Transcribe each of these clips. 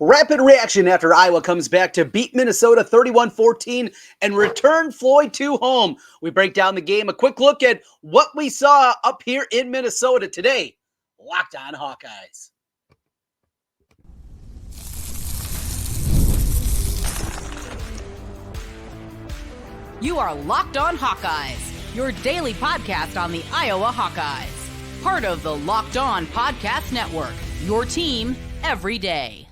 Rapid reaction after Iowa comes back to beat Minnesota 31-14 and return Floyd to home. We break down the game, a quick look at what we saw up here in Minnesota today. Locked on Hawkeyes. You are Locked On Hawkeyes, your daily podcast on the Iowa Hawkeyes. Part of the Locked On Podcast Network, your team every day.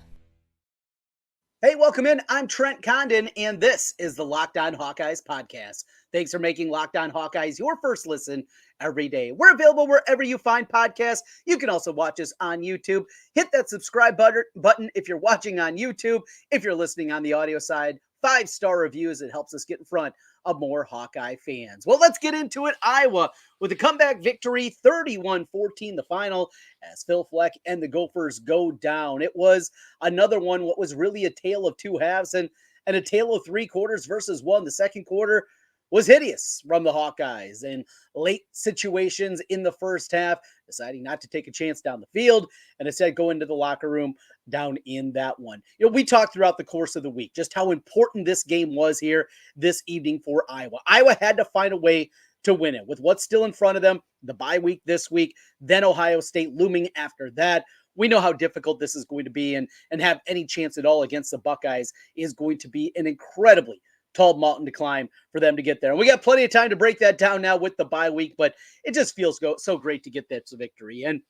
Hey, welcome in. I'm Trent Condon, and this is the Locked On Hawkeyes podcast. Thanks for making Locked On Hawkeyes your first listen every day. We're available wherever you find podcasts. You can also watch us on YouTube. Hit that subscribe button if you're watching on YouTube. If you're listening on the audio side, 5-star reviews. It helps us get in front of more Hawkeye fans. Well, let's get into it. Iowa with a comeback victory, 31-14 the final, as Phil Fleck and the Gophers go down. It was another one, what was really a tale of two halves and a tale of three quarters versus one. The second quarter was hideous from the Hawkeyes and late situations in the first half, deciding not to take a chance down the field and instead go into the locker room down in that one. You know, we talked throughout the course of the week just how important this game was here this evening for Iowa. Iowa had to find a way to win it with what's still in front of them, the bye week this week, then Ohio State looming after that. We know how difficult this is going to be, and have any chance at all against the Buckeyes is going to be an incredibly tall mountain to climb for them to get there. And we got plenty of time to break that down now with the bye week, but it just feels so great to get that victory. And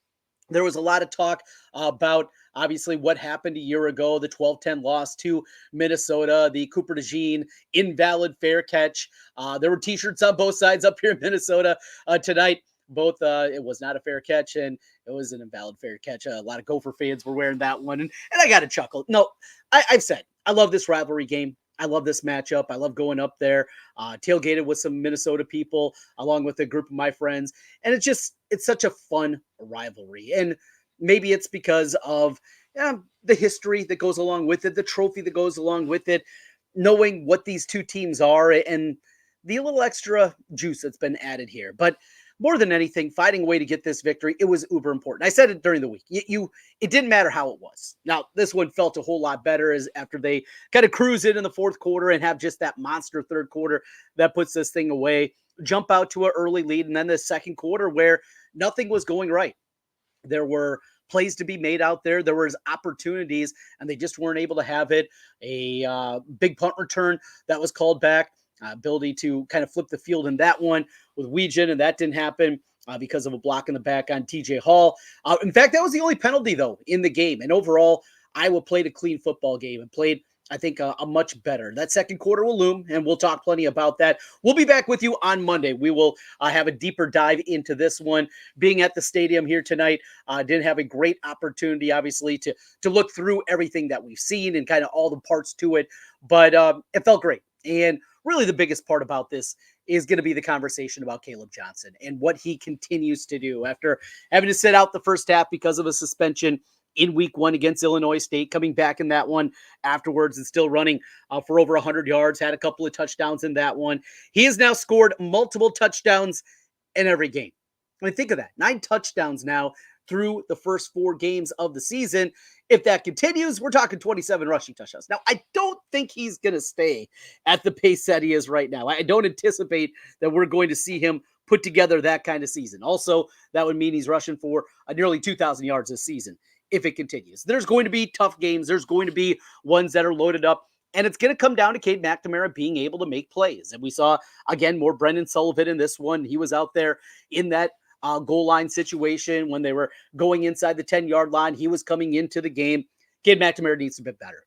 there was a lot of talk about, obviously, what happened a year ago, the 12-10 loss to Minnesota, the Cooper DeJean invalid fair catch. There were T-shirts on both sides up here in Minnesota tonight. Both, it was not a fair catch, and it was an invalid fair catch. A lot of Gopher fans were wearing that one, and I got to chuckle. No, I've said, I love this rivalry game. I love this matchup. I love going up there, tailgated with some Minnesota people, along with a group of my friends. And it's such a fun rivalry. And maybe it's because of the history that goes along with it, the trophy that goes along with it, knowing what these two teams are, and the little extra juice that's been added here. But more than anything, finding a way to get this victory, it was uber important. I said it during the week. It didn't matter how it was. Now, this one felt a whole lot better as after they kind of cruise it in the fourth quarter and have just that monster third quarter that puts this thing away, jump out to an early lead, and then the second quarter where nothing was going right. There were plays to be made out there. There was opportunities, and they just weren't able to have it. A big punt return that was called back. Ability to kind of flip the field in that one with Weegan, and that didn't happen because of a block in the back on TJ Hall. In fact, that was the only penalty, though, in the game. And overall, Iowa played a clean football game and played, I think, a much better. That second quarter will loom, and we'll talk plenty about that. We'll be back with you on Monday. We will have a deeper dive into this one. Being at the stadium here tonight, didn't have a great opportunity, obviously, to look through everything that we've seen and kind of all the parts to it. But it felt great. And really the biggest part about this is going to be the conversation about Kaleb Johnson and what he continues to do after having to sit out the first half because of a suspension in week one against Illinois State, coming back in that one afterwards and still running for over 100 yards, had a couple of touchdowns in that one. He has now scored multiple touchdowns in every game. I mean, think of that, 9 touchdowns now through the first 4 games of the season. If that continues, we're talking 27 rushing touchdowns. Now, I don't think he's going to stay at the pace that he is right now. I don't anticipate that we're going to see him put together that kind of season. Also, that would mean he's rushing for nearly 2,000 yards this season if it continues. There's going to be tough games. There's going to be ones that are loaded up. And it's going to come down to Cade McNamara being able to make plays. And we saw, again, more Brendan Sullivan in this one. He was out there in that goal line situation when they were going inside the 10-yard line. He was coming into the game. Cade McNamara needs to be better.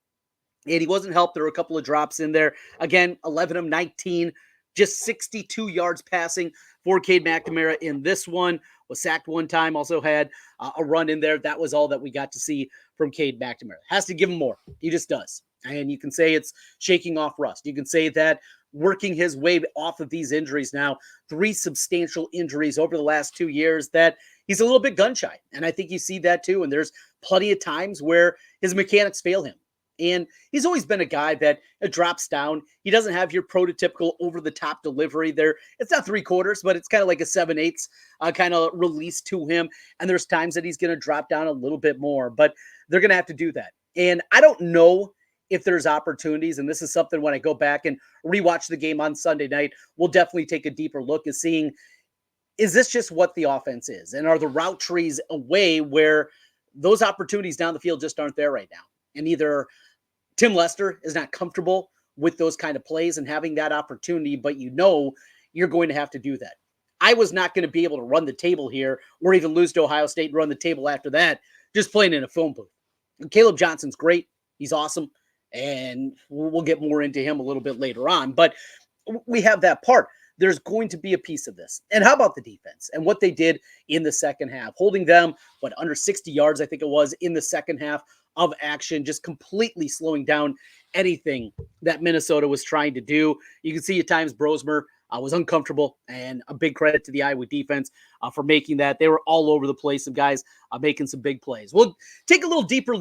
And he wasn't helped. There were a couple of drops in there. Again, 11 of 19, just 62 yards passing for Cade McNamara in this one. Was sacked one time, also had a run in there. That was all that we got to see from Cade McNamara. Has to give him more. He just does. And you can say it's shaking off rust. You can say that working his way off of these injuries now, 3 substantial injuries over the last 2 years, that he's a little bit gun shy. And I think you see that too. And there's plenty of times where his mechanics fail him. And he's always been a guy that drops down. He doesn't have your prototypical over-the-top delivery there. It's not 3/4, but it's kind of like a 7/8 kind of release to him. And there's times that he's going to drop down a little bit more, but they're going to have to do that. And I don't know if there's opportunities, and this is something when I go back and rewatch the game on Sunday night, we'll definitely take a deeper look at seeing, is this just what the offense is? And are the route trees a way where those opportunities down the field just aren't there right now? And either Tim Lester is not comfortable with those kind of plays and having that opportunity, but you're going to have to do that. I was not going to be able to run the table here or even lose to Ohio State and run the table after that, just playing in a phone booth. And Kaleb Johnson's great. He's awesome. And we'll get more into him a little bit later on. But we have that part. There's going to be a piece of this. And how about the defense and what they did in the second half? Holding them, under 60 yards, I think it was, in the second half of action, just completely slowing down anything that Minnesota was trying to do. You can see at times Brosmer was uncomfortable, and a big credit to the Iowa defense for making that. They were all over the place, of guys making some big plays. We'll take a little deeper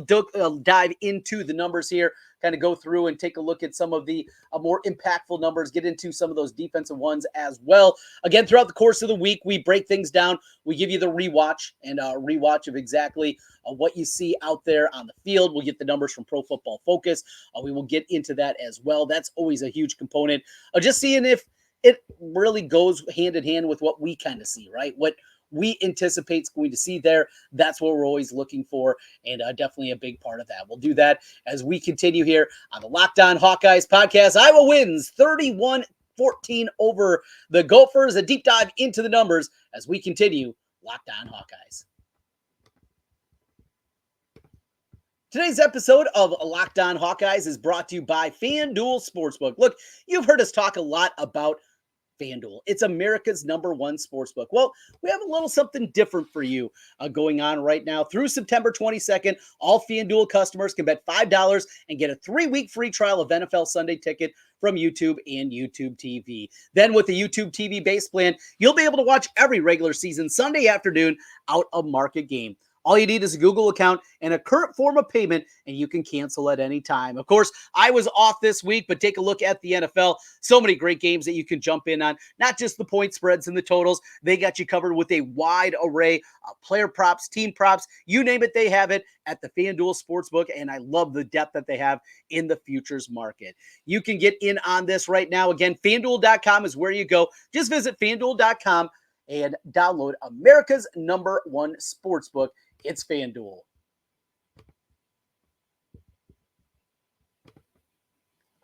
dive into the numbers here, kind of go through and take a look at some of the more impactful numbers, get into some of those defensive ones as well. Again, throughout the course of the week, we break things down. We give you the rewatch and rewatch of exactly what you see out there on the field. We'll get the numbers from Pro Football Focus. We will get into that as well. That's always a huge component of just seeing if it really goes hand in hand with what we kind of see, right? What we anticipate is going to see there. That's what we're always looking for, and definitely a big part of that. We'll do that as we continue here on the Locked On Hawkeyes podcast. Iowa wins 31-14 over the Gophers. A deep dive into the numbers as we continue Locked On Hawkeyes. Today's episode of Locked On Hawkeyes is brought to you by FanDuel Sportsbook. Look, you've heard us talk a lot about FanDuel. It's America's #1 sportsbook. Well, we have a little something different for you going on right now. Through September 22nd, all FanDuel customers can bet $5 and get a 3-week free trial of NFL Sunday Ticket from YouTube and YouTube TV. Then with the YouTube TV base plan, you'll be able to watch every regular season Sunday afternoon out of market game. All you need is a Google account and a current form of payment, and you can cancel at any time. Of course, I was off this week, but take a look at the NFL. So many great games that you can jump in on, not just the point spreads and the totals. They got you covered with a wide array of player props, team props, you name it, they have it at the FanDuel Sportsbook, and I love the depth that they have in the futures market. You can get in on this right now. Again, FanDuel.com is where you go. Just visit FanDuel.com and download America's #1 sportsbook. It's FanDuel. All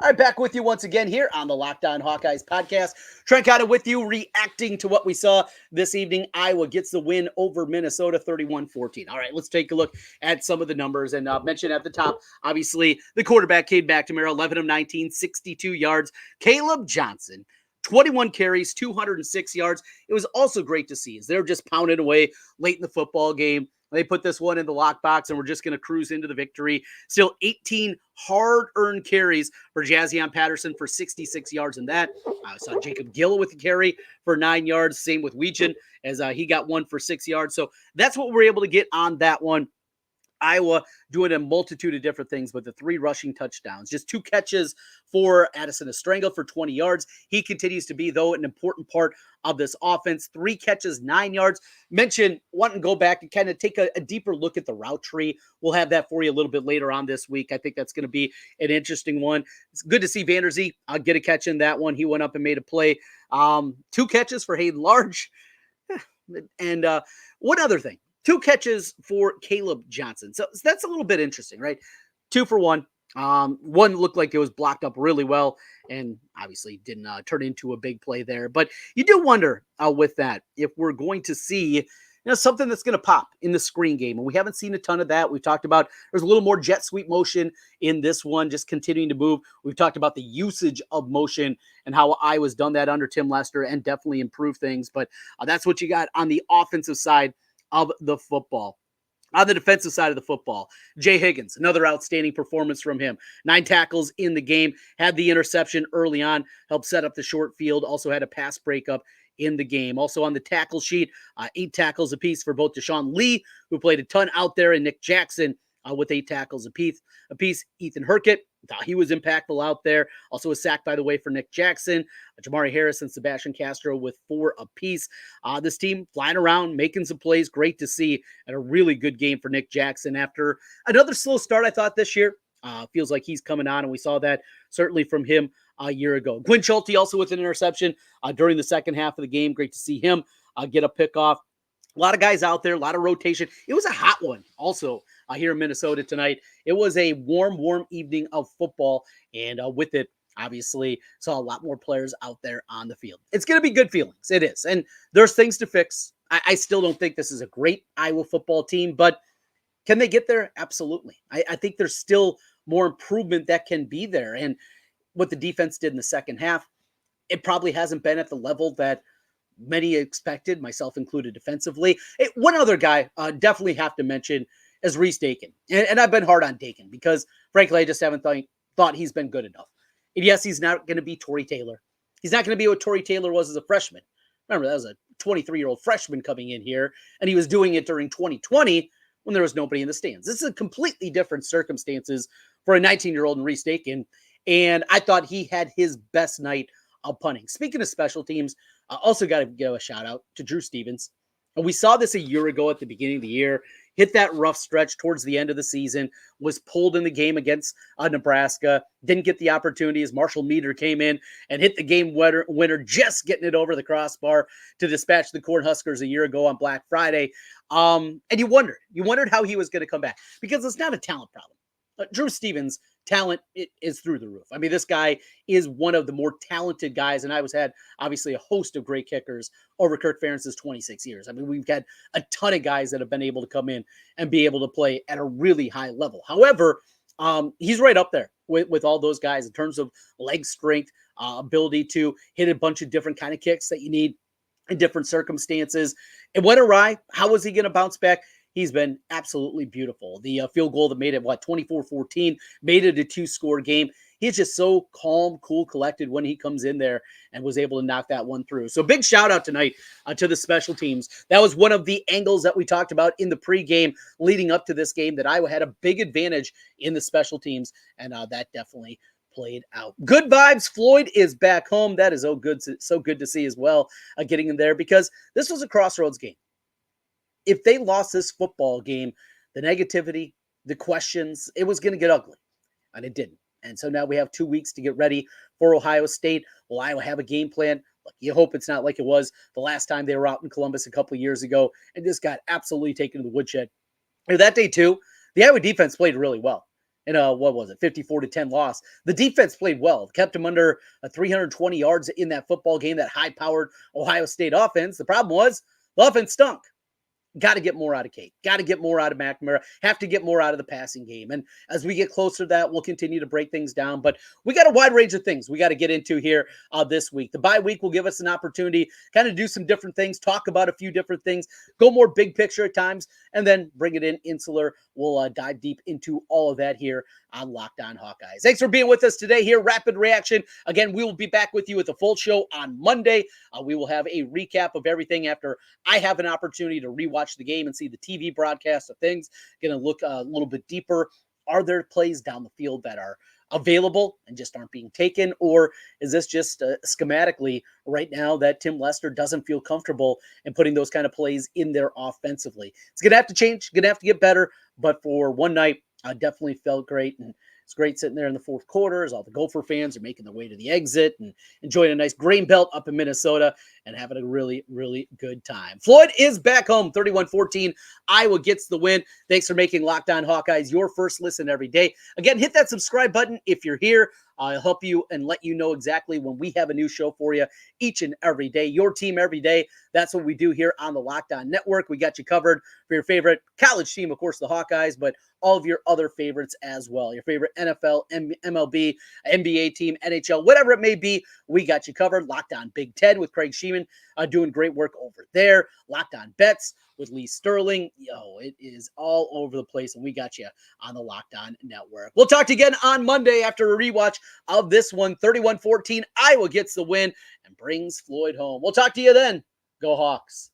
right, back with you once again here on the Locked On Hawkeyes podcast. Trent Condon with you, reacting to what we saw this evening. Iowa gets the win over Minnesota, 31-14. All right, let's take a look at some of the numbers. And mention at the top, obviously, the quarterback, Cade McNamara, 11 of 19, 62 yards. Kaleb Johnson, 21 carries, 206 yards. It was also great to see as they're just pounding away late in the football game. They put this one in the lockbox, and we're just going to cruise into the victory. Still 18 hard-earned carries for Jazzion Patterson for 66 yards in that. I saw Jacob Gill with a carry for 9 yards. Same with Weechen as he got one for 6 yards. So that's what we're able to get on that one. Iowa doing a multitude of different things, but the 3 rushing touchdowns, just 2 catches for Addison Estrangle for 20 yards. He continues to be, though, an important part of this offense. 3 catches, 9 yards. Mention, want to go back and kind of take a deeper look at the route tree. We'll have that for you a little bit later on this week. I think that's going to be an interesting one. It's good to see Vanderzee get a catch in that one. He went up and made a play. 2 catches for Hayden Large. And one other thing. 2 catches for Kaleb Johnson. So that's a little bit interesting, right? 2 for 1. One looked like it was blocked up really well and obviously didn't turn into a big play there. But you do wonder with that if we're going to see something that's going to pop in the screen game. And we haven't seen a ton of that. We've talked about there's a little more jet sweep motion in this one, just continuing to move. We've talked about the usage of motion and how Iowa's done that under Tim Lester and definitely improved things. But that's what you got on the offensive side of the football. On the defensive side of the football, Jay Higgins, another outstanding performance from him. 9 tackles in the game, had the interception early on, helped set up the short field, also had a pass breakup in the game. Also on the tackle sheet, 8 tackles apiece for both Deshaun Lee, who played a ton out there, and Nick Jackson, with 8 tackles apiece. Ethan Herkett, thought he was impactful out there. Also a sack, by the way, for Nick Jackson. Jamari Harris and Sebastian Castro with 4 apiece. This team flying around, making some plays. Great to see, and a really good game for Nick Jackson after another slow start, I thought, this year. Feels like he's coming on, and we saw that certainly from him a year ago. Quinn Schulte also with an interception during the second half of the game. Great to see him get a pick off. A lot of guys out there, a lot of rotation. It was a hot one also here in Minnesota tonight. It was a warm evening of football, and with it, obviously, saw a lot more players out there on the field. It's going to be good feelings. It is. And there's things to fix. I still don't think this is a great Iowa football team, but can they get there? Absolutely. I think there's still more improvement that can be there. And what the defense did in the second half, it probably hasn't been at the level that many expected, myself included, defensively. One other guy definitely have to mention is Rhys Dakin. And I've been hard on Dakin because, frankly, I just haven't thought he's been good enough. And yes, he's not going to be Tory Taylor. He's not going to be what Tory Taylor was as a freshman. Remember, that was a 23-year-old freshman coming in here, and he was doing it during 2020 when there was nobody in the stands. This is a completely different circumstances for a 19-year-old in Rhys Dakin, and I thought he had his best night of punting. Speaking of special teams, I also got to give a shout-out to Drew Stevens. And we saw this a year ago at the beginning of the year, hit that rough stretch towards the end of the season, was pulled in the game against Nebraska, didn't get the opportunity as Marshall Meader came in and hit the game winner, just getting it over the crossbar to dispatch the Cornhuskers a year ago on Black Friday. And you wondered how he was going to come back, because it's not a talent problem. Drew Stevens' talent is through the roof. I mean, this guy is one of the more talented guys, and I had obviously a host of great kickers over Kirk Ferentz's 26 years. I mean, we've got a ton of guys that have been able to come in and be able to play at a really high level. However, he's right up there with all those guys in terms of leg strength, ability to hit a bunch of different kind of kicks that you need in different circumstances. It went awry. How was he going to bounce back? He's been absolutely beautiful. The field goal that made it, 24-14, made it a 2-score game. He's just so calm, cool, collected when he comes in there and was able to knock that one through. So big shout out tonight to the special teams. That was one of the angles that we talked about in the pregame leading up to this game, that Iowa had a big advantage in the special teams, and that definitely played out. Good vibes. Floyd is back home. That is so good to see as well, getting in there, because this was a crossroads game. If they lost this football game, the negativity, the questions, it was going to get ugly, and it didn't. And so now we have 2 weeks to get ready for Ohio State. Will Iowa have a game plan? Look, you hope it's not like it was the last time they were out in Columbus a couple of years ago and just got absolutely taken to the woodshed. And that day, too, the Iowa defense played really well. In a, 54-10 loss. The defense played well, kept them under 320 yards in that football game, that high-powered Ohio State offense. The problem was the offense stunk. Got to get more out of Cade. Got to get more out of McNamara. Have to get more out of the passing game. And as we get closer to that, we'll continue to break things down. But we got a wide range of things we got to get into here this week. The bye week will give us an opportunity, kind of do some different things, talk about a few different things, go more big picture at times, and then bring it in insular. We'll dive deep into all of that here on Locked On Hawkeyes. Thanks for being with us today here. Rapid Reaction. Again, we will be back with you with a full show on Monday. We will have a recap of everything after I have an opportunity to rewatch the game and see the TV broadcast of things. Going to look a little bit deeper. Are there plays down the field that are available and just aren't being taken? Or is this just schematically right now that Tim Lester doesn't feel comfortable in putting those kind of plays in there offensively? It's going to have to change, going to have to get better. But for one night, I definitely felt great. And it's great sitting there in the fourth quarter as all the Gopher fans are making their way to the exit and enjoying a nice grain belt up in Minnesota and having a really, really good time. Floyd is back home, 31-14. Iowa gets the win. Thanks for making Locked On Hawkeyes your first listen every day. Again, hit that subscribe button if you're here. I'll help you and let you know exactly when we have a new show for you each and every day. Your team every day. That's what we do here on the Locked On Network. We got you covered for your favorite college team, of course, the Hawkeyes, but all of your other favorites as well. Your favorite NFL, MLB, NBA team, NHL, whatever it may be, we got you covered. Locked On Big Ten with Craig Sheeman doing great work over there. Locked On Bets with Lee Sterling. It is all over the place, and we got you on the Locked On Network. We'll talk to you again on Monday after a rewatch of this one. 31-14. Iowa gets the win and brings Floyd home. We'll talk to you then. Go Hawks.